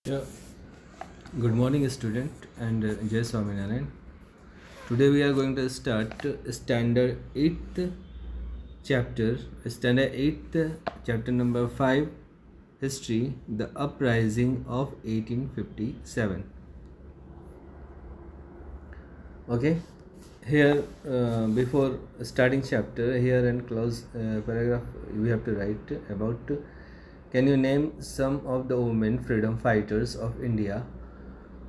Yeah. Good morning, student, and Jai Swaminarayan. Today we are going to start standard 8th chapter, standard 8th chapter number 5, history, the uprising of 1857. Okay, here before starting chapter, here and close paragraph, we have to write about can you name some of the women freedom fighters of India?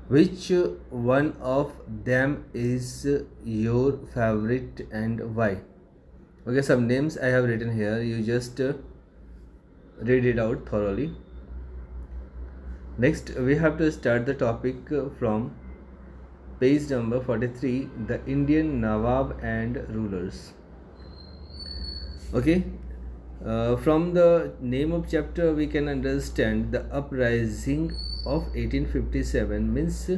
Which one of them is your favorite and why? Okay, some names I have written here. You just read it out thoroughly. Next, we have to start the topic from page number 43, the Indian Nawab and rulers. Okay, from the name of chapter, we can understand the uprising of 1857 means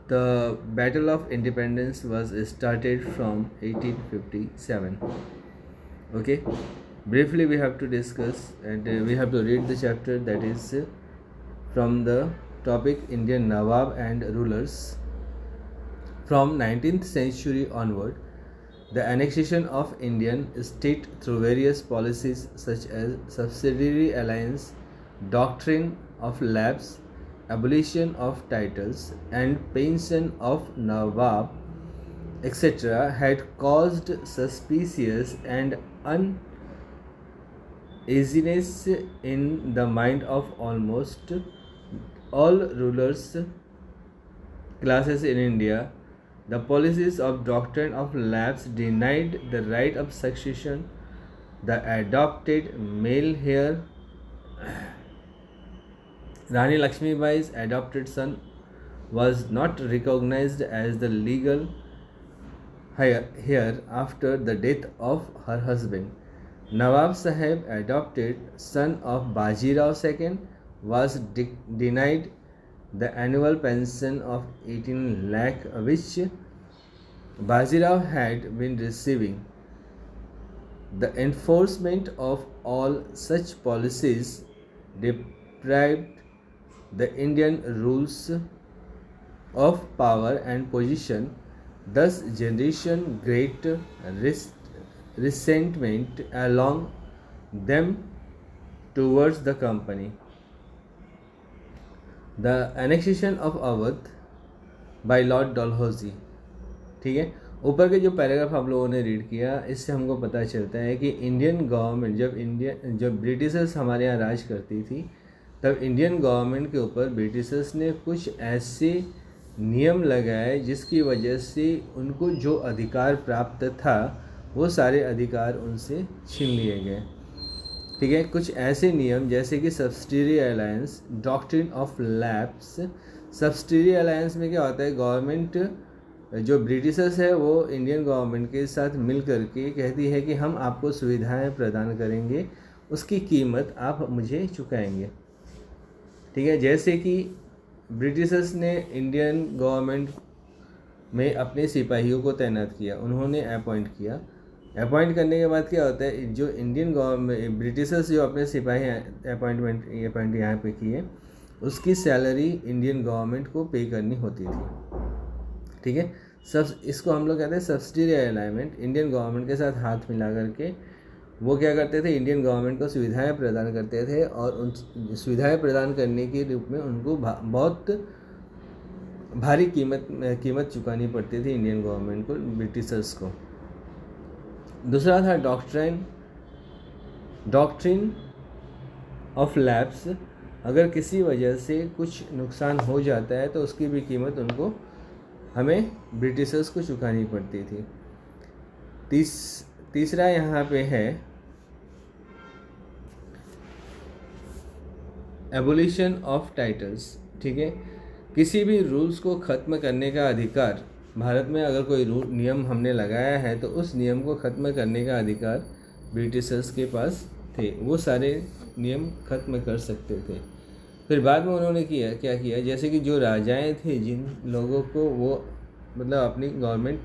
the Battle of Independence was started from 1857. Okay, briefly we have to discuss and we have to read the chapter that is from the topic Indian Nawab and rulers. From 19th century onward, the annexation of Indian state through various policies such as subsidiary alliance, doctrine of lapse, abolition of titles, and pension of Nawab, etc., had caused suspicious and uneasiness in the mind of almost all rulers classes in India. The policies of doctrine of lapse denied the right of succession. The adopted male heir, Rani Lakshmibai's adopted son, was not recognized as the legal heir after the death of her husband. Nawab Sahib, adopted son of Bajirao II, was denied the annual pension of 18 lakh which Bajirao had been receiving. The enforcement of all such policies deprived the Indian rules of power and position, thus generation great resentment along them towards the company. The annexation of Awadh by Lord Dalhousie. ठीक है, ऊपर के जो paragraph आप लोगों ने read किया, इससे हमको पता चलता है कि इंडियन गवर्नमेंट जब ब्रिटिशर्स हमारे यहाँ राज करती थी, तब इंडियन गवर्नमेंट के ऊपर ब्रिटिशर्स ने कुछ ऐसे नियम लगाए जिसकी वजह से उनको जो अधिकार प्राप्त था वो सारे अधिकार उनसे छीन लिए गए. ठीक है, कुछ ऐसे नियम जैसे कि subsidiary alliance, doctrine of lapse. Subsidiary alliance में क्या होता है, गवर्नमेंट जो ब्रिटिशर्स है वो इंडियन गवर्नमेंट के साथ मिल करके कहती है कि हम आपको सुविधाएं प्रदान करेंगे, उसकी कीमत आप मुझे चुकाएंगे. ठीक है, जैसे कि ब्रिटिशर्स ने इंडियन गवर्नमेंट में अपने सिपाहियों को तैनात किया, उन्होंने अपॉइंट किया. अपॉइंट करने के बाद क्या होता है, जो इंडियन गवर्नमेंट ब्रिटिशर्स जो अपने सिपाही अपॉइंट यहाँ पे किए, उसकी सैलरी इंडियन गवर्नमेंट को पे करनी होती थी. ठीक है, सब इसको हम लोग कहते हैं सब्सिडियरी अलाइनमेंट. इंडियन गवर्नमेंट के साथ हाथ मिला करके वो क्या करते थे, इंडियन गवर्नमेंट को सुविधाएं प्रदान करते थे और उन सुविधाएं प्रदान करने के रूप में उनको बहुत भारी कीमत चुकानी पड़ती थी इंडियन गवर्नमेंट को, ब्रिटिशर्स को. दूसरा था डॉक्ट्रिन ऑफ लैप्स. अगर किसी वजह से कुछ नुकसान हो जाता है तो उसकी भी कीमत उनको हमें ब्रिटिशर्स को चुकानी पड़ती थी. तीसरा यहाँ पे है एबोलिशन ऑफ टाइटल्स. ठीक है, किसी भी रूल्स को ख़त्म करने का अधिकार, भारत में अगर कोई नियम हमने लगाया है तो उस नियम को ख़त्म करने का अधिकार ब्रिटिशर्स के पास थे, वो सारे नियम ख़त्म कर सकते थे. फिर बाद में उन्होंने क्या किया, जैसे कि जो राजाएं थे, जिन लोगों को वो मतलब अपनी गवर्नमेंट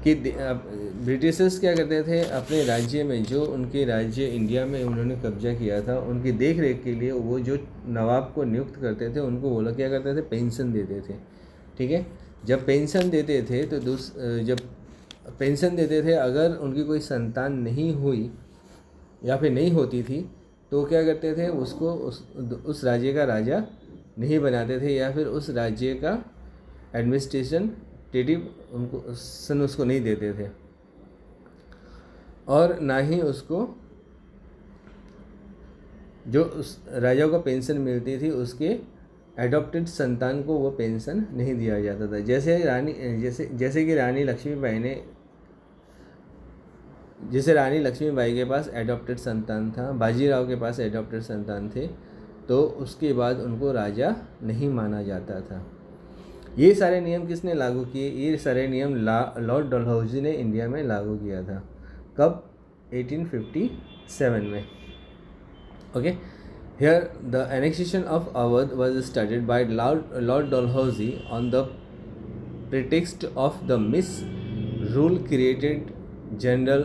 कि ब्रिटिशर्स क्या करते थे, अपने राज्य में जो उनके राज्य इंडिया में उन्होंने कब्जा किया था, उनकी देख रेख के लिए वो जो नवाब को नियुक्त करते थे उनको वो लोग क्या करते थे, पेंशन देते थे। ठीक है, जब पेंशन देते थे तो जब पेंशन देते थे, अगर उनकी कोई संतान नहीं हुई या फिर नहीं होती थी तो क्या करते थे, उसको उस राज्य का राजा नहीं बनाते थे, या फिर उस राज्य का एडमिनिस्ट्रेटिव उसको नहीं देते थे, और ना ही उसको जो उस राजा को पेंशन मिलती थी उसके एडॉप्टेड संतान को वो पेंशन नहीं दिया जाता था। जैसे कि रानी लक्ष्मीबाई के पास एडॉप्टेड संतान था, बाजीराव के पास एडॉप्टेड संतान थे, तो उसके बाद उनको राजा नहीं माना जाता था। ये सारे नियम किसने लागू किए? ये सारे नियम लॉर्ड डलहौजी ने इंडिया में लागू किया था। कब? 1857 में। Okay, here the annexation of Awadh was started by Lord Dalhousie on the pretext of the misrule created general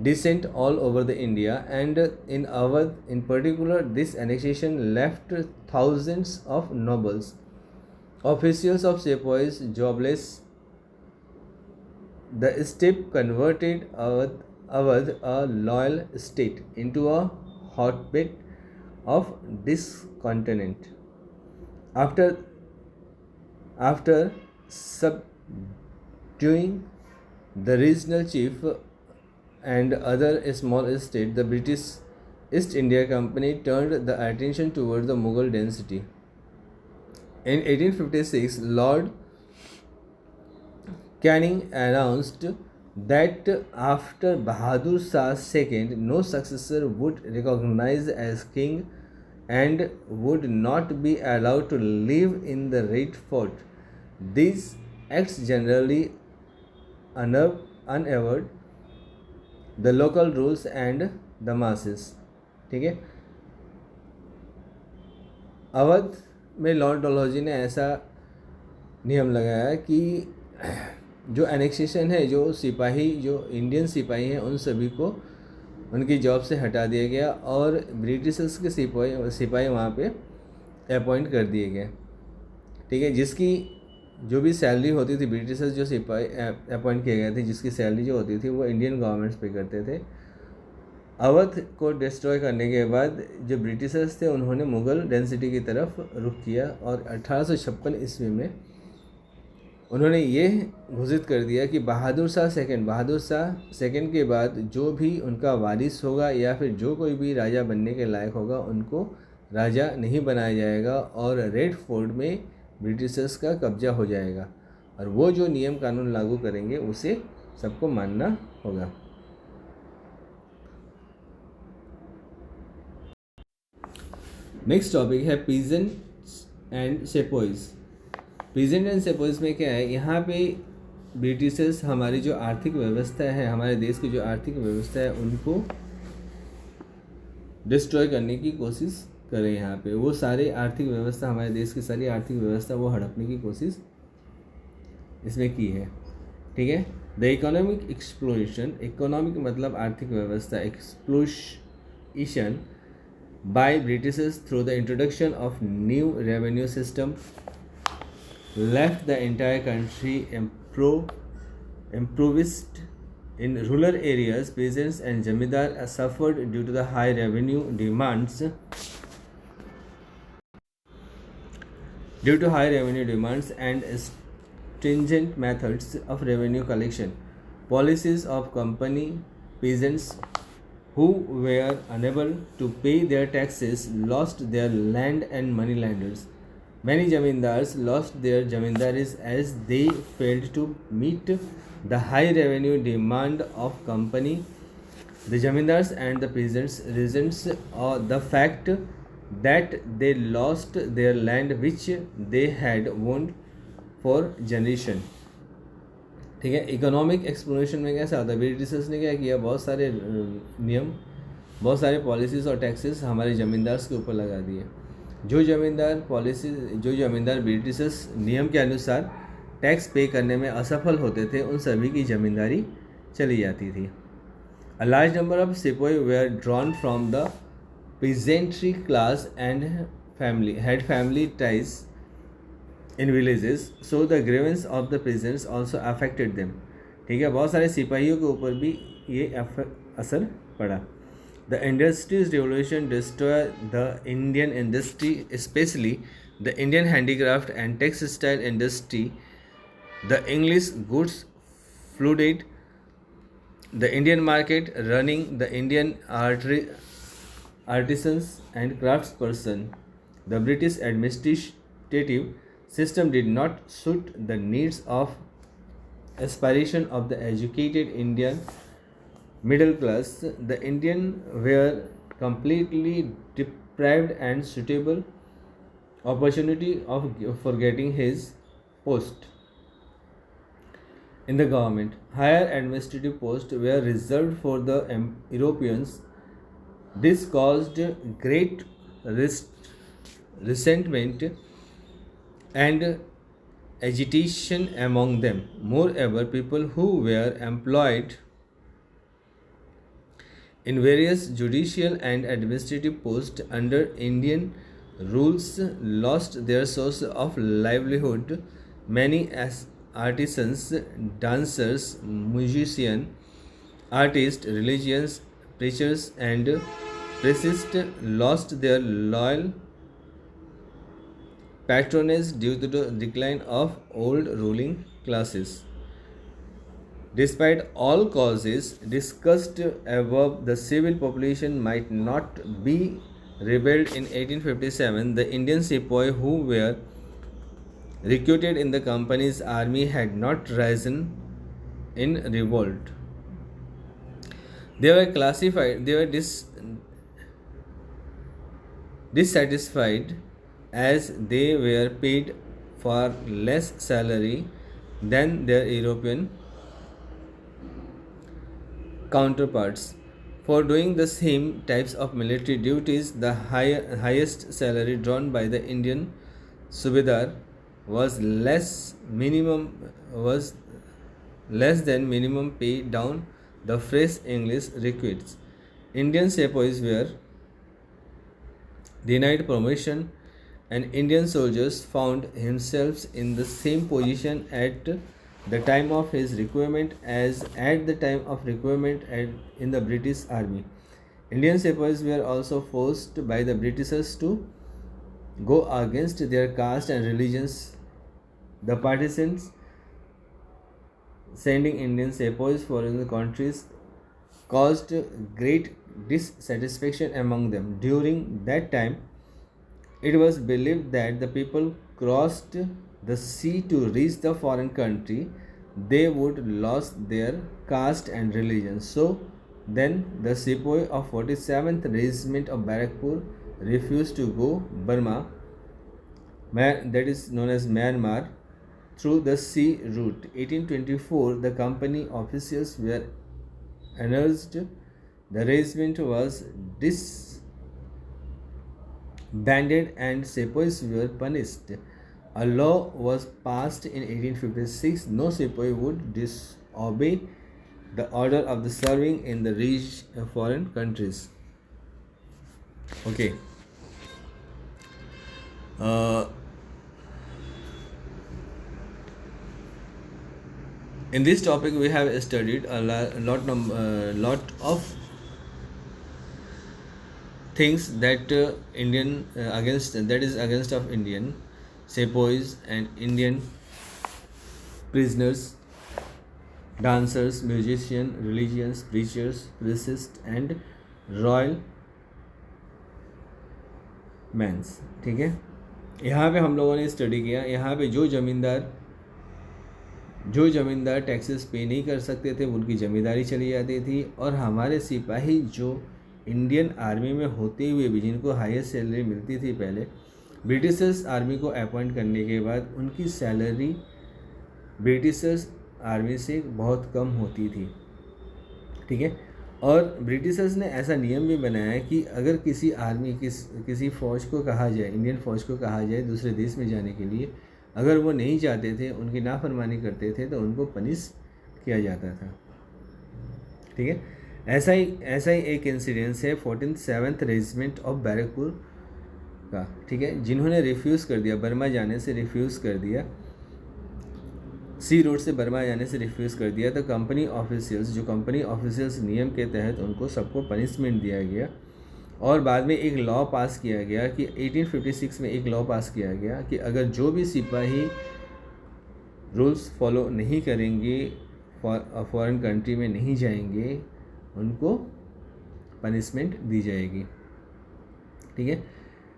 dissent all over the India, and in Awadh in particular this annexation left thousands of nobles, officials of sepoys jobless. The step converted Awadh, a loyal state, into a hotbed of discontent. After subduing the regional chief and other small states, the British East India Company turned the attention towards the Mughal dynasty. In 1856, Lord Canning announced that after Bahadur Shah's second, no successor would recognize as king and would not be allowed to live in the Red Fort. These acts generally unawed the local rules and the masses. ठीक है, अवध में Lord Dalhousie ने ऐसा नियम लगाया कि जो annexation है, जो इंडियन सिपाही हैं उन सभी को उनकी जॉब से हटा दिया गया और ब्रिटिशर्स के सिपाही वहाँ पे अपॉइंट कर दिए गए। ठीक है, जिसकी जो भी सैलरी होती थी, ब्रिटिशर्स जो सिपाही अपॉइंट किए गए थे जिसकी सैलरी जो होती थी वो इंडियन गवर्नमेंट्स पे करते थे। अवध को डिस्ट्रॉय करने के बाद जो ब्रिटिशर्स थे उन्होंने मुग़ल डेंसिटी की तरफ रुख किया और 1856 ईस्वी में उन्होंने ये घोषित कर दिया कि बहादुर शाह सेकंड के बाद जो भी उनका वारिस होगा या फिर जो कोई भी राजा बनने के लायक होगा उनको राजा नहीं बनाया जाएगा और रेड फोर्ट में ब्रिटिशर्स का कब्जा हो जाएगा और वो जो नियम कानून लागू करेंगे उसे सबको मानना होगा। नेक्स्ट टॉपिक है peasants and sepoys. Peasant and sepoys में क्या है, यहाँ पे ब्रिटिशर्स हमारी जो आर्थिक व्यवस्था है, हमारे देश की जो आर्थिक व्यवस्था है उनको डिस्ट्रॉय करने की कोशिश करें। यहाँ पे वो सारे आर्थिक व्यवस्था, हमारे देश की सारी आर्थिक व्यवस्था वो हड़पने की कोशिश इसमें की है। ठीक है, द इकोनॉमिक एक्सप्लोरेशन, इकोनॉमिक मतलब आर्थिक व्यवस्था, exploration by Britishers through the introduction of new revenue system left the entire country impoverished. In rural areas, peasants and zamindar suffered due to the high revenue demands. And stringent methods of revenue collection. Policies of company, peasants who were unable to pay their taxes lost their land and moneylenders. Many zamindars lost their jamindaris as they failed to meet the high revenue demand of company. The zamindars and the peasants resents the fact that they lost their land which they had owned for generation. ठीक है, economic exploration में कैसा होता है, Britishers ने क्या किया, बहुत सारे नियम, बहुत सारे पॉलिसीज़ और टैक्सेस हमारे ज़मींदार्स के ऊपर लगा दिए। जो ज़मींदार ब्रिटिशर्स नियम के अनुसार टैक्स पे करने में असफल होते थे उन सभी की जमींदारी चली जाती थी। A large number of sepoy were drawn from the peasantry class and had family ties in villages, so the grievance of the peasants also affected them. ठीक है, बहुत सारे सिपाहियों के ऊपर भी ये असर पड़ा। The Industries Revolution destroyed the Indian industry, especially the Indian handicraft and textile industry. The English goods flooded the Indian market, running the Indian artisans and craftsperson. The British administrative system did not suit the needs of aspiration of the educated Indian middle class. The Indian were completely deprived and suitable opportunity for getting his post in the government. Higher administrative posts were reserved for the Europeans. This caused great resentment and agitation among them. Moreover, people who were employed in various judicial and administrative posts under Indian rules lost their source of livelihood. Many artisans, dancers, musicians, artists, religious preachers, and priests lost their loyal patronage due to the decline of old ruling classes. Despite all causes discussed above, the civil population might not be rebelled in 1857. The Indian sepoy who were recruited in the company's army had not risen in revolt. They were classified. They were dissatisfied as they were paid far less salary than their European counterparts. For doing the same types of military duties, the highest salary drawn by the Indian subedar was less than minimum pay down the fresh English recruits. Indian sepoys were denied promotion, and Indian soldiers found himself in the same position at the time of his requirement as at the time of requirement in the British Army. Indian sepoys were also forced by the Britishers to go against their caste and religions. The partisans sending Indian sepoys for foreign countries caused great dissatisfaction among them. During that time, it was believed that the people crossed the sea to reach the foreign country. They would lose their caste and religion. So then the sepoy of 47th Regiment of Barakpur refused to go Burma, that is known as Myanmar, through the sea route. 1824, the company officials were announced. The regiment was disbanded and sepoys were punished. A law was passed in 1856. No sepoy would disobey the order of the serving in the rich foreign countries. Okay. In this topic, we have studied a lot of things that against of Indian sepoys and Indian prisoners, dancers, musicians, religious preachers, priests, and royal mens. ठीक है, यहाँ पे हम लोगों ने study किया. यहाँ पे जो ज़मींदार टैक्सेस पे नहीं कर सकते थे उनकी ज़मींदारी चली जाती थी, और हमारे सिपाही जो इंडियन आर्मी में होते हुए भी जिनको हाईएस्ट सैलरी मिलती थी पहले, ब्रिटिशर्स आर्मी को अपॉइंट करने के बाद उनकी सैलरी ब्रिटिशर्स आर्मी से बहुत कम होती थी. ठीक है, और ब्रिटिशर्स ने ऐसा नियम भी बनाया कि अगर किसी आर्मी किसी फ़ौज को कहा जाए, इंडियन फ़ौज को कहा जाए दूसरे देश में जाने के लिए, अगर वो नहीं चाहते थे, उनकी नाफरमानी करते थे, तो उनको पनिश किया जाता था। ठीक है, ऐसा ही एक इंसिडेंस है 47th रेजिमेंट ऑफ बैरकपुर का। ठीक है, जिन्होंने रिफ्यूज़ कर दिया, बर्मा जाने से रिफ्यूज़ कर दिया, सी रोड से बर्मा जाने से रिफ्यूज़ कर दिया। तो कंपनी ऑफिशियल्स नियम के तहत उनको सबको पनिशमेंट दिया गया, और बाद में एक लॉ पास किया गया कि 1856 में एक लॉ पास किया गया कि अगर जो भी सिपाही रूल्स फॉलो नहीं करेंगे, फॉरेन कंट्री में नहीं जाएंगे, उनको पनिशमेंट दी जाएगी। ठीक है,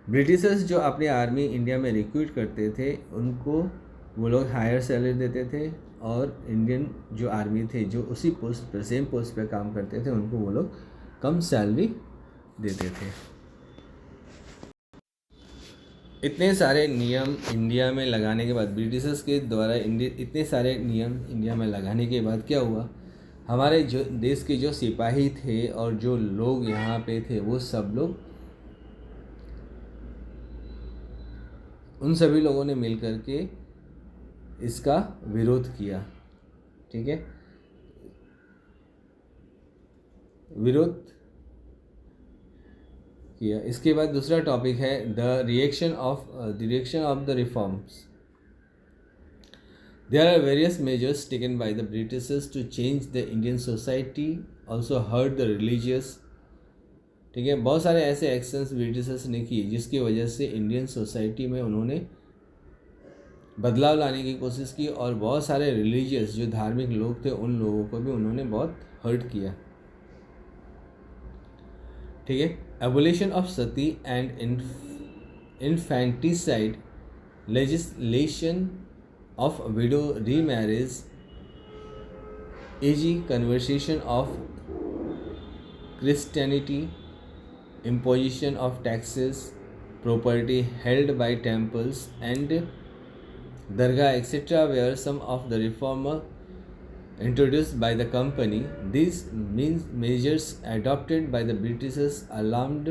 ब्रिटिशर्स जो अपने आर्मी इंडिया में रिक्रूट करते थे, उनको वो लोग हायर सैलरी देते थे, और इंडियन जो आर्मी थे जो उसी पोस्ट पर, सेम पोस्ट पर काम करते थे, उनको वो लोग कम सैलरी देते थे। इतने सारे नियम इंडिया में लगाने के बाद, ब्रिटिशर्स के द्वारा इतने सारे नियम इंडिया में लगाने के बाद क्या हुआ, हमारे जो देश के जो सिपाही थे और जो लोग यहाँ पे थे, वो सब लोग, उन सभी लोगों ने मिल कर के इसका विरोध किया। ठीक है, विरोध किया। इसके बाद दूसरा टॉपिक है the reaction of the reforms. There are various measures taken by the Britishers to change the Indian society, also hurt the religious। ठीक है, बहुत सारे ऐसे एक्शंस ब्रिटिशर्स ने किए जिसकी वजह से इंडियन सोसाइटी में उन्होंने बदलाव लाने की कोशिश की, और बहुत सारे रिलीजियस जो धार्मिक लोग थे, उन लोगों को भी उन्होंने बहुत हर्ट किया। ठीक है, abolition of Sati and infanticide, legislation of widow remarriage, easy conversion of Christianity, imposition of taxes, property held by temples and dargah, etc. were some of the reforms introduced by the company. These measures adopted by the Britishers alarmed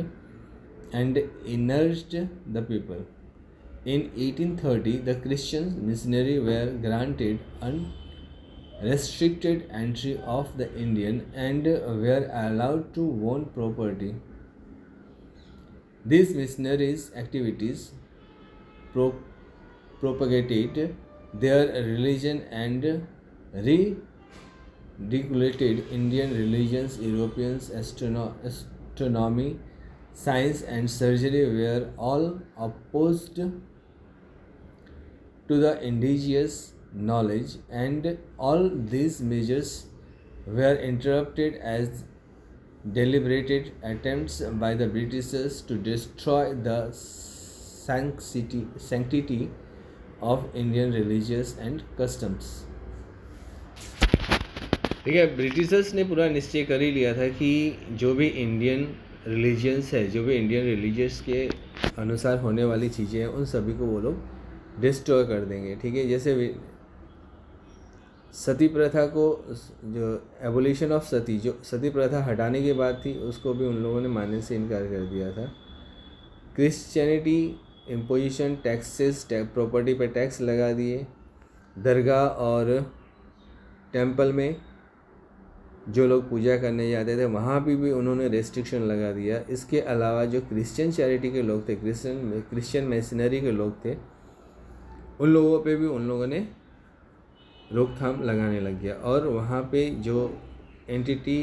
and enraged the people. In 1830, the Christian missionaries were granted unrestricted entry of the Indian and were allowed to own property. These missionaries' activities propagated their religion and ridiculed Indian religions. Europeans, astronomy, science and surgery were all opposed to the indigenous knowledge, and all these measures were interrupted as deliberate attempts by the Britishers to destroy the sanctity of Indian religions and customs। ठीक है, Britishers ने पूरा निश्चय कर ही लिया था कि जो भी इंडियन रिलीजियंस है, जो भी इंडियन रिलीजियस के अनुसार होने वाली चीज़ें हैं, उन सभी को वो लोग डिस्ट्रॉय कर देंगे। ठीक है, जैसे सती प्रथा को, जो एबोलिशन ऑफ सती, जो सती प्रथा हटाने की बात थी, उसको भी उन लोगों ने मानने से इनकार कर दिया था। क्रिश्चियनिटी, इम्पोजिशन, टैक्सेस, प्रॉपर्टी पे टैक्स लगा दिए। दरगाह और टेंपल में जो लोग पूजा करने जाते थे, वहाँ भी उन्होंने रेस्ट्रिक्शन लगा दिया। इसके अलावा जो क्रिश्चियन चैरिटी के लोग थे, क्रिश्चियन मिशनरी के लोग थे, उन लोगों पे भी उन लोगों ने रोकथाम लगाने लग गया, और वहाँ पे जो entity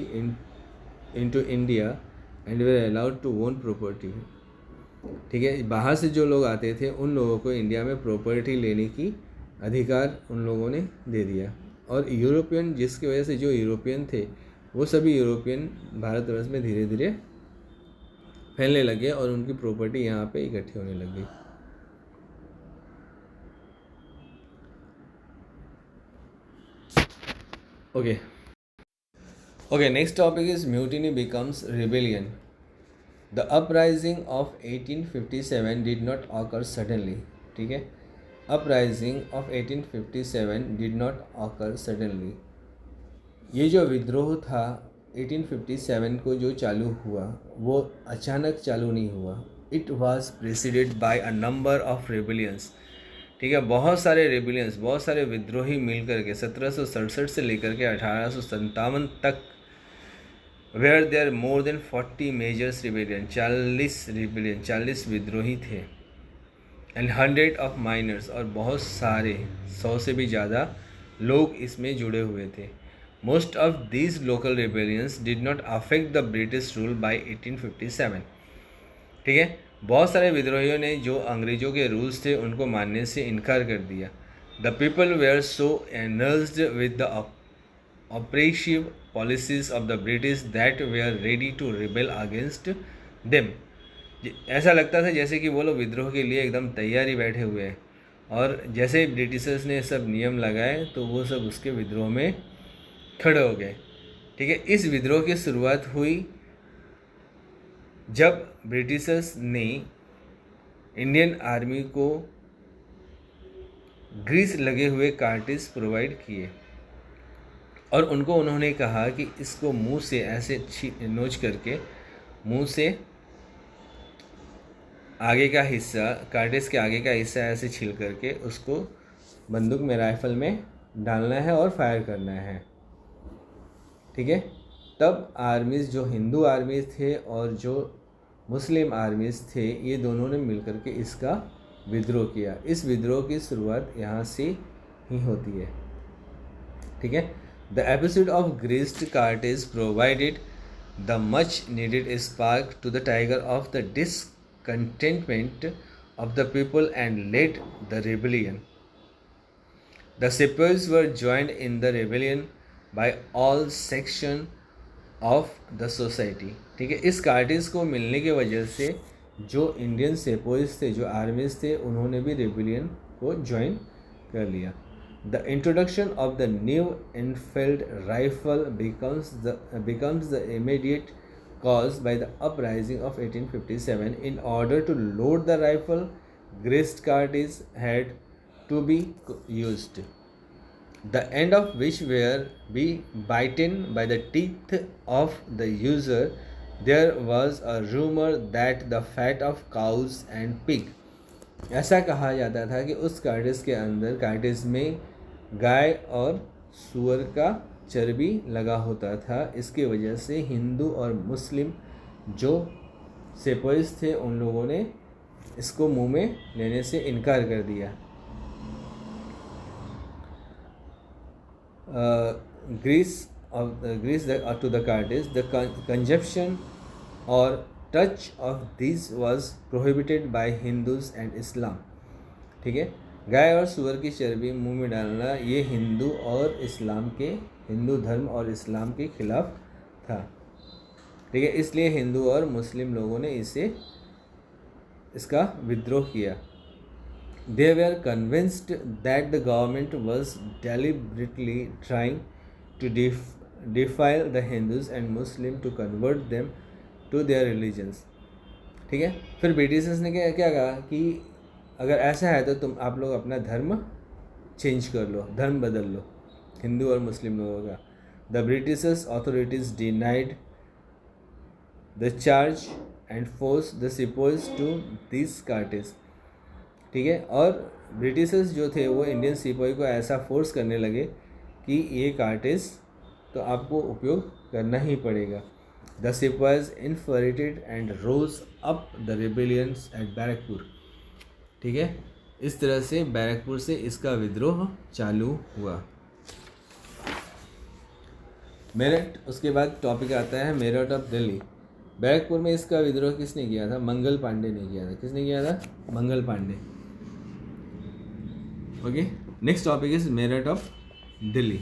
into India and they allowed to own property. ठीक है, बाहर से जो लोग आते थे, उन लोगों को इंडिया में प्रॉपर्टी लेने की अधिकार उन लोगों ने दे दिया। और यूरोपियन, जिसकी वजह से जो यूरोपियन थे, वो सभी यूरोपियन भारतवर्ष में धीरे धीरे फैलने लगे, और उनकी प्रॉपर्टी यहाँ पे इकट्ठी होने लग गई। Okay, next topic is mutiny becomes rebellion. The uprising of 1857 did not occur suddenly. ठीक है, uprising of 1857 did not occur suddenly. ये जो विद्रोह था 1857 को जो चालू हुआ, वो अचानक चालू नहीं हुआ। It was preceded by a number of rebellions. ठीक है, बहुत सारे रेबिलियंस, बहुत सारे विद्रोही मिल करके 1767 से लेकर के 1857 तक were there more than 40 majors rebellion, 40 विद्रोही थे, एंड 100 ऑफ माइनर्स, और बहुत सारे 100 से भी ज़्यादा लोग इसमें जुड़े हुए थे. Most of these local rebellions did not affect the British rule by 1857. ठीक है, बहुत सारे विद्रोहियों ने जो अंग्रेज़ों के रूल्स थे उनको मानने से इनकार कर दिया. The people were so energised with the oppressive policies of the British that were ready to rebel against them. ऐसा लगता था जैसे कि वो लोग विद्रोह के लिए एकदम तैयारी बैठे हुए हैं, और जैसे ही ब्रिटिशर्स ने सब नियम लगाए तो वो सब उसके विद्रोह में खड़े हो गए. ठीक है, इस विद्रोह की शुरुआत हुई जब ब्रिटिशर्स ने इंडियन आर्मी को ग्रीस लगे हुए कार्टिज प्रोवाइड किए, और उन्होंने कहा कि इसको मुंह से ऐसे नोच करके मुंह से आगे का हिस्सा, कार्टिज के आगे का हिस्सा ऐसे छील करके उसको बंदूक में, राइफल में डालना है और फायर करना है. ठीक है, तब आर्मीज़, जो हिंदू आर्मीज़ थे और जो मुस्लिम आर्मीज़ थे, ये दोनों ने मिलकर के इसका विद्रोह किया. इस विद्रोह की शुरुआत यहाँ से ही होती है. ठीक है, the episode of greased cartridge provided the much needed spark to the tiger of the discontentment of the people and led the rebellion. The sepoys were joined in the rebellion by all section of the society. ठीक है, इस cartridge को मिलने की वजह से जो Indian sepoys थे, जो आर्मीज थे, उन्होंने भी रेबिलियन को ज्वाइन कर लिया. The introduction of the new Enfield rifle becomes the immediate caused by the uprising of 1857. In order to load the rifle, greased cartridges had to be used, the end of which were be bitten by the teeth of the user. There was a rumor that the fat of cows and pig, ऐसा कहा जाता था कि उस cartridge के अंदर, cartridge में गाय और सूअर का चर्बी लगा होता था. इसकी वजह से हिंदू और मुस्लिम जो सेपोइज थे उन लोगों ने इसको मुंह में लेने से इनकार कर दिया. Grease to the cartridge, the consumption और touch of this was prohibited by Hindus and Islam. ठीक है, गाय और सूअर की चर्बी मुंह में डालना ये हिंदू और इस्लाम के, हिंदू धर्म और इस्लाम के खिलाफ था. ठीक है, इसलिए हिंदू और मुस्लिम लोगों ने इसका विद्रोह किया. They were convinced that the government was deliberately trying to defile the Hindus and Muslim to convert them to their religions. ठीक है, फिर ब्रिटिशर्स ने क्या कहा कि अगर ऐसा है तो आप लोग अपना धर्म चेंज कर लो, धर्म बदल लो, हिंदू और मुस्लिम लोगों का. The Britishers authorities denied the charge and force the sepoys to this cartridge. ठीक है, और ब्रिटिशर्स जो थे वो इंडियन सिपाही को ऐसा फोर्स करने लगे कि ये कार्टिज तो आपको उपयोग करना ही पड़ेगा. The sipahis infuriated and rose up the rebellions at Barrackpore. ठीक है, इस तरह से बैरकपुर से इसका विद्रोह चालू हुआ. मेरठ, उसके बाद टॉपिक आता है मेरठ ऑफ दिल्ली. बैरकपुर में इसका विद्रोह किसने किया था? मंगल पांडे ने किया था. किसने किया था? Mangal Pandey. Okay, next topic is Meerut of Delhi.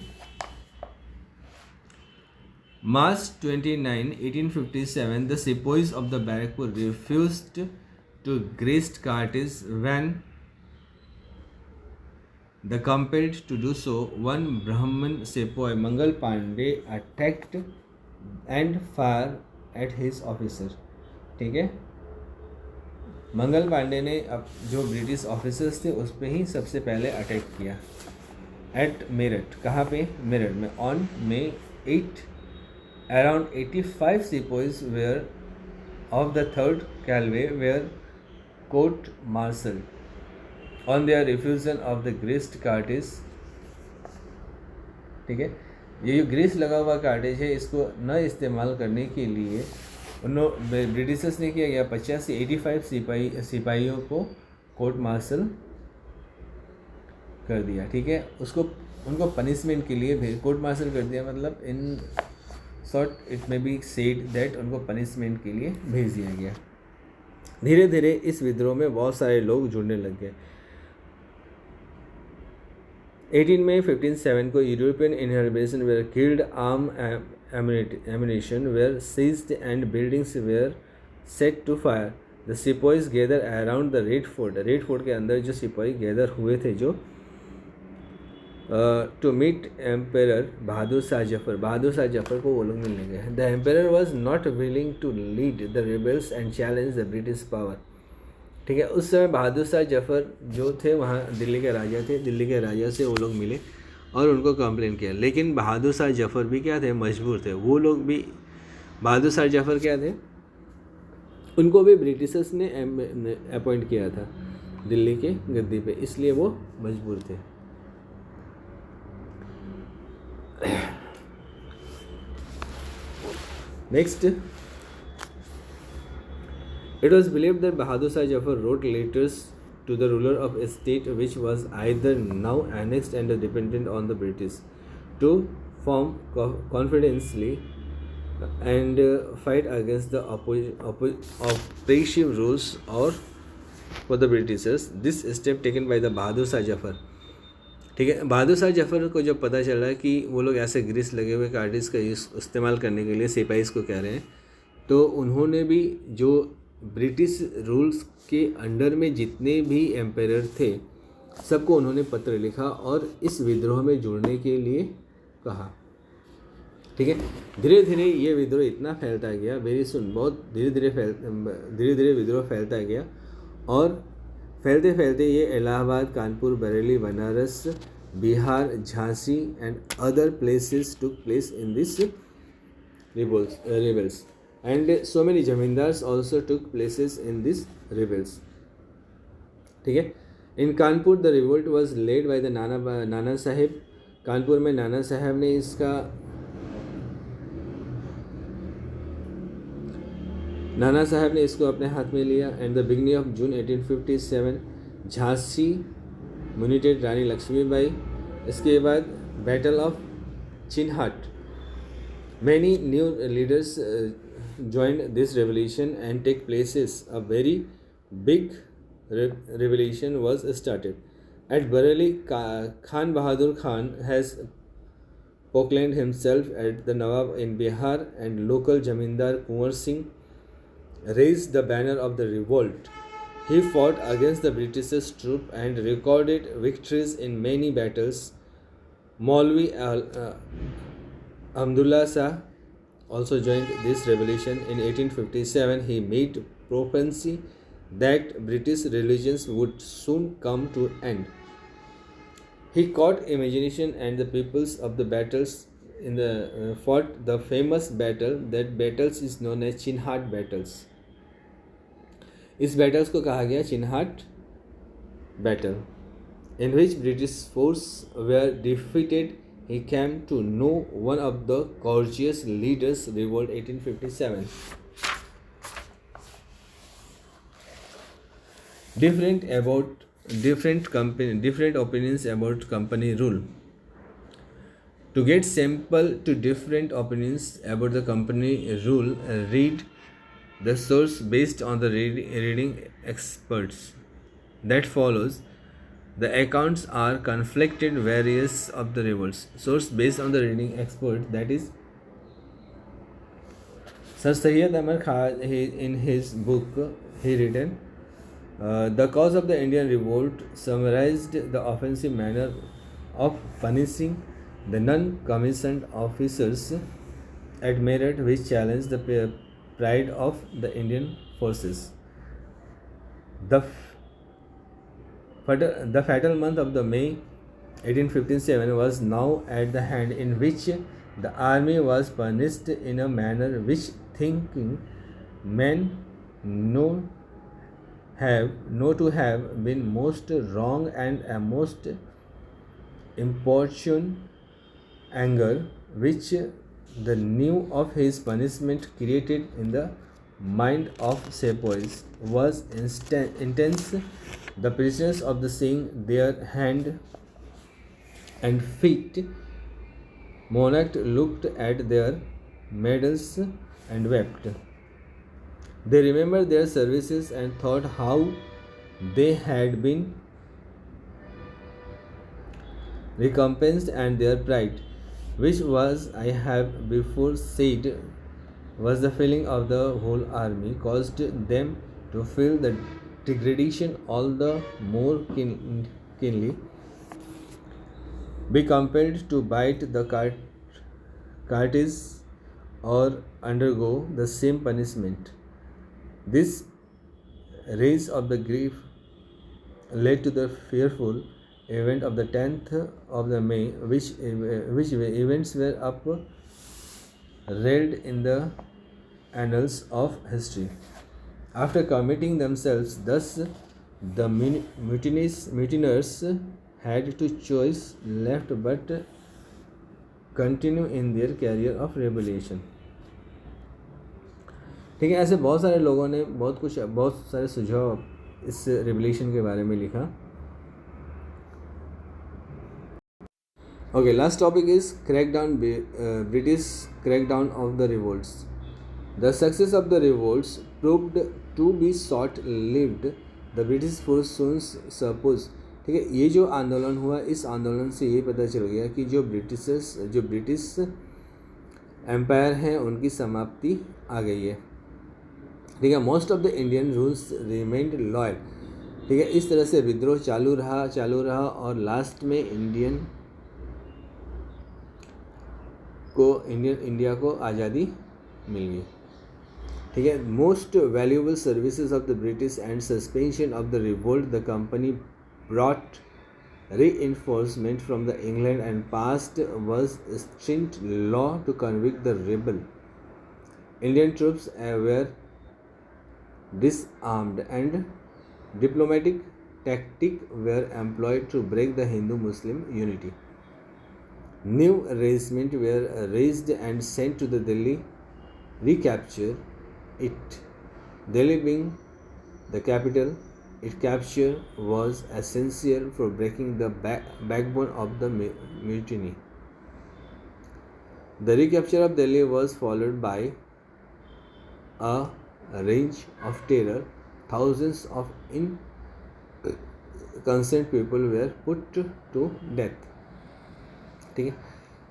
March 29, 1857, the sepoys of the Barakpur refused to graze cartridge when the compelled to do so. One Brahman sepoy, Mangal Pandey, attacked and fired at his officer. ठीक है, मंगल पांडे ने अब जो British officers थे उस पर ही सबसे पहले अटैक किया. एट मेरठ, कहाँ पे? मेरठ में. On May 8, around 85 sepoys were of the 3rd Cavalry were court-martialed. On their refusion of the greased cartridge, ठीक है, ये जो ग्रीस लगा हुआ कार्टेज है इसको न इस्तेमाल करने के लिए उन्होंने ब्रिटिशर्स ने किया गया 50 से 85 सिपाहियों को कोर्ट मार्शल कर दिया, ठीक है, उसको उनको पनिशमेंट के लिए कोर्ट मार्शल कर दिया, मतलब इन शॉर्ट इट में बी सेड दैट उनको पनिशमेंट के लिए भेज दिया गया। धीरे धीरे इस विद्रोह में बहुत सारे लोग जुड़ने लग गए। 18 मई 1507 को European inhabitation were killed, arm ammunition were seized and buildings were set to fire. The sepoys gathered around the Red Fort. Red Fort के अंदर जो सिपाही गैदर हुए थे जो to meet emperor Bahadur Shah Zafar को वो लोग मिलने गए। The emperor was not willing to lead the rebels and challenge the British power, ठीक है, उस समय बहादुर शाह जफर जो थे वहाँ दिल्ली के राजा थे, दिल्ली के राजा से वो लोग मिले और उनको कंप्लेन किया, लेकिन बहादुर शाह जफर भी क्या थे, मजबूर थे, वो लोग भी बहादुर शाह जफर क्या थे, उनको भी ब्रिटिशर्स ने अपॉइंट किया था दिल्ली के गद्दी पे, इसलिए वो मजबूर थे। Next, it was believed that Bahadur Shah Zafar wrote letters to the ruler of a state which was either now annexed and dependent on the British to form confidentially and fight against the oppressive rules or for the Britishers. This step taken by the बहादुर शाह जफर, ठीक है, बहादुर शाह जफर को जब पता चला कि वो लोग ऐसे ग्रीस लगे हुए कार्डिस का इस्तेमाल करने के लिए सिपाहीस को कह रहे हैं, तो उन्होंने भी जो ब्रिटिश रूल्स के अंडर में जितने भी एम्पायर थे सबको उन्होंने पत्र लिखा और इस विद्रोह में जुड़ने के लिए कहा, ठीक है। धीरे धीरे ये विद्रोह इतना फैलता गया, वेरी सुन, बहुत धीरे धीरे विद्रोह फैलता गया और फैलते फैलते ये Allahabad, Kanpur, Bareilly, Banaras, Bihar, Jhansi and other places took place in this rebels and so many zamindars also took places in these rebels, ठीक है। In Kanpur the revolt was led by the Nana Saheb, Kanpur में नाना साहब ने इसको अपने हाथ में लिया। And the beginning of June 1857 Jhansi mutinied Rani Lakshmibai. इसके बाद battle of Chinhat, many new leaders joined this revolution and take places. A very big revolution was started at Bareilly. Khan Bahadur Khan has proclaimed himself as the Nawab in Bihar, and local Jamindar Kunwar Singh raised the banner of the revolt. He fought against the British's troops and recorded victories in many battles. Maulvi Hamdullah Shah also joined this revolution in 1857. He made prophecy that British religions would soon come to end. He caught imagination and the peoples of the battles in the fought the famous battle. That battles is known as Chinhat battles. इस battles को कहा गया चिन्हाट battle, in which British forces were defeated. He came to know one of the courageous leaders revolt 1857. Different opinions about company rule. To get sample to different opinions about the company rule, read the source based on the reading experts that follows. The accounts are conflicted various of the revolts. Source based on the reading expert, that is Sir Sayyid Ahmad Khan. In his book he written The Cause of the Indian Revolt, summarized the offensive manner of punishing the non-commissioned officers at Meerut, which challenged the pride of the Indian forces. The fatal month of the May 1857 was now at the hand, in which the army was punished in a manner which thinking men have been most wrong and a most importune anger which the news of his punishment created in the mind of sepoys was intense. The prisoners of the seeing their hand and feet, monarch looked at their medals and wept. They remembered their services and thought how they had been recompensed, and their pride, which was, I have before said, was the feeling of the whole army, caused them to feel the degradation all the more keenly, be compelled to bite the cartridge or undergo the same punishment. This rise of the grief led to the fearful event of the 10th of the May, which events were read in the annals of history. After committing themselves thus, the mutineers had to choice left but continue in their career of rebellion. ठीक है, ऐसे बहुत सारे लोगों ने बहुत सारे सुझाव इस रेवोल्यूशन के बारे में लिखा. Okay, last topic is British crackdown of the revolts. The success of the revolts proved to be short-lived. The British force soon supposed. ठीक है, ये जो आंदोलन हुआ, इस आंदोलन से ये पता चल गया कि जो ब्रिटिश एम्पायर हैं उनकी समाप्ति आ गई है. ठीक है, most of the Indian rules remained loyal. ठीक है, इस तरह से विद्रोह चालू रहा और लास्ट में इंडिया को आज़ादी मिल गई. ठीक है, most valuable services of the British and suspension of the revolt. The company brought reinforcement from the England and passed was stringent law to convict the rebel. Indian troops were disarmed and diplomatic tactics were employed to break the Hindu-Muslim unity. New regiments were raised and sent to the Delhi, recapture it. Delhi being the capital, its capture was essential for breaking the backbone of the mutiny. The recapture of Delhi was followed by a reign of terror. Thousands of innocent people were put to death. ठीक है,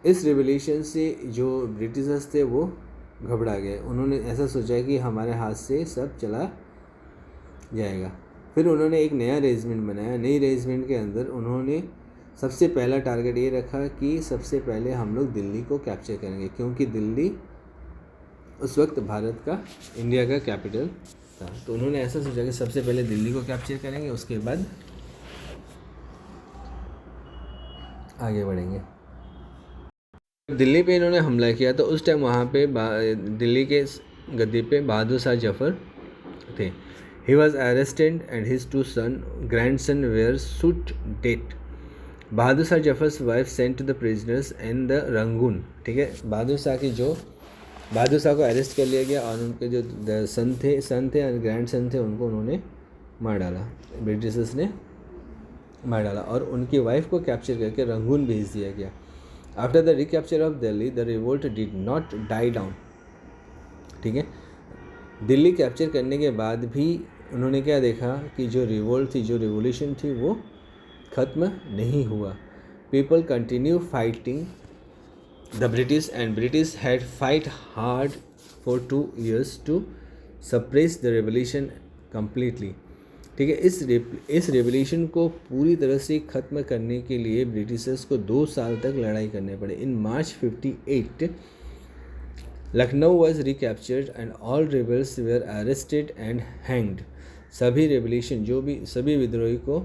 इस revolution से जो Britishers थे वो घबरा गए. उन्होंने ऐसा सोचा कि हमारे हाथ से सब चला जाएगा. फिर उन्होंने एक नया रेजिमेंट बनाया. नई रेजिमेंट के अंदर उन्होंने सबसे पहला टारगेट ये रखा कि सबसे पहले हम लोग दिल्ली को कैप्चर करेंगे, क्योंकि दिल्ली उस वक्त भारत का, इंडिया का कैपिटल था. तो उन्होंने ऐसा सोचा कि सबसे पहले दिल्ली को कैप्चर करेंगे, उसके बाद आगे बढ़ेंगे. दिल्ली पे इन्होंने हमला किया तो उस टाइम वहाँ पे दिल्ली के गद्दी पे बहादुर शाह जफर थे. He was arrested and his two grandson were shot dead. Bahadur Shah Zafar's wife sent the prisoners in the Rangoon. ठीक है, बहादुर शाह को अरेस्ट कर लिया गया और उनके जो सन थे और ग्रैंड सन थे उनको उन्होंने मार डाला, ब्रिटिशर्स ने मार डाला और उनकी वाइफ को कैप्चर करके रंगून भेज दिया गया. After the recapture of Delhi the revolt did not die down. ठीक है, दिल्ली कैप्चर करने के बाद भी उन्होंने क्या देखा कि जो रिवोल्ट थी, जो रिवोल्यूशन थी, वो ख़त्म नहीं हुआ. People continue fighting the British and British had fight hard for 2 years to suppress the revolution completely. ठीक है, इस रिवोल्यूशन को पूरी तरह से ख़त्म करने के लिए ब्रिटिशर्स को 2 साल तक लड़ाई करने पड़े. In March 58 Lucknow was recaptured and all rebels were arrested and hanged. सभी विद्रोही को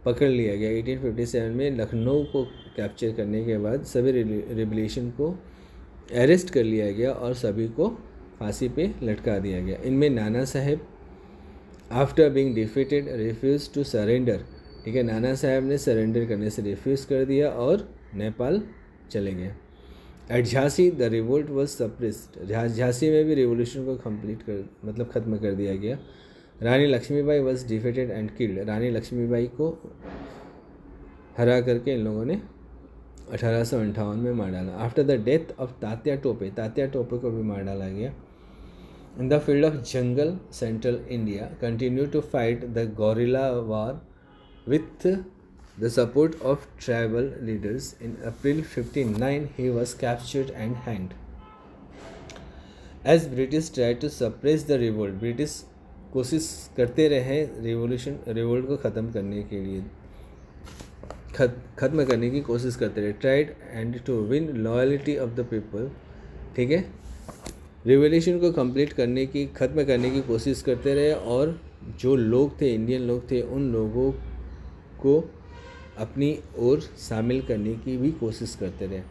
पकड़ लिया गया. 1857 में लखनऊ को कैप्चर करने के बाद सभी रेवोल्यूशन को अरेस्ट कर लिया गया और सभी को फांसी पे लटका दिया गया. इनमें Nana Saheb, after being defeated refuse to surrender, ठीक है, नाना साहब ने सरेंडर करने से रिफ्यूज़ कर दिया और नेपाल चले गए। At Jhansi the revolt was suppressed, Jhansi में भी रिवोल्यूशन को मतलब ख़त्म कर दिया गया। Rani Lakshmibai was defeated and killed, Rani Lakshmibai को हरा करके इन लोगों ने 1858 में मार डाला। After the death of Tatya Tope को भी मार डाला गया। In the field of jungle central India continue to fight the guerrilla war with the support of tribal leaders. In April 59 he was captured and hanged. As British tried to suppress the revolt, British कोशिश करते रहे revolt को ख़त्म करने के लिए, ख़त्म करने की कोशिश करते रहे। Tried and to win loyalty of the people, ठीक है, रिवोल्यूशन को ख़त्म करने की कोशिश करते रहे और जो लोग थे, इंडियन लोग थे, उन लोगों को अपनी ओर शामिल करने की भी कोशिश करते रहे।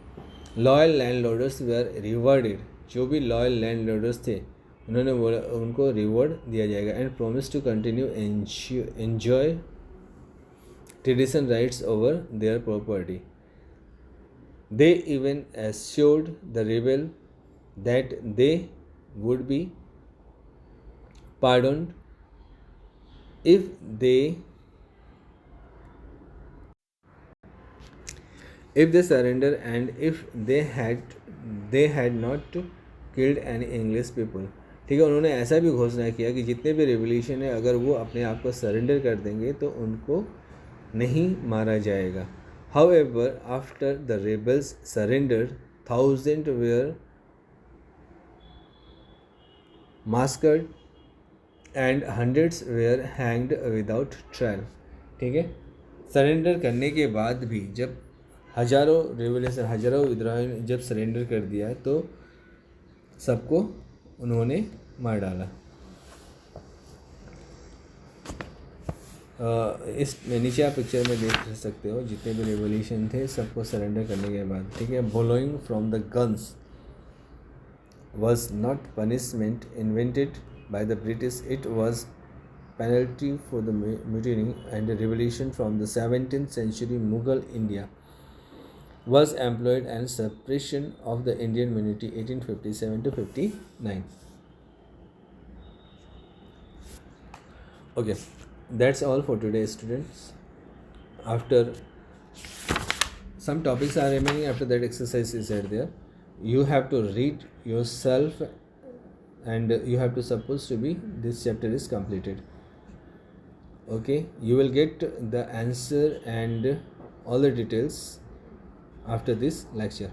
लॉयल लैंडलॉर्ड्स वेयर रिवॉर्डेड, जो भी लॉयल लैंडलॉर्ड्स थे उन्होंने बोला उनको रिवॉर्ड दिया जाएगा। And promise to continue enjoy tradition rights over their property. They even assured the rebel that they would be pardoned if they surrender and if they had not killed any English people, ठीक है। उन्होंने ऐसा भी घोषणा किया कि जितने भी रिवोल्यूशन है अगर वो अपने आप को सरेंडर कर देंगे तो उनको नहीं मारा जाएगा। However after the rebels surrender thousand were massacred and hundreds were hanged without trial, ठीक है। सरेंडर करने के बाद भी जब हजारों विद्रोही जब सरेंडर कर दिया तो सबको उन्होंने मार डाला। इस नीचे आप पिक्चर में देख सकते हो जितने भी रिवोल्यूशन थे सबको सरेंडर करने के बाद, ठीक है। Blowing from the guns was not punishment invented by the British, it was penalty for the mutiny and the revolution. From the 17th century Mughal India was employed and suppression of the Indian minority 1857 to 59. Okay, that's all for today, students. After some topics are remaining, after that exercise is there. You have to read yourself and you have to suppose to be this chapter is completed. Okay, you will get the answer and all the details after this lecture.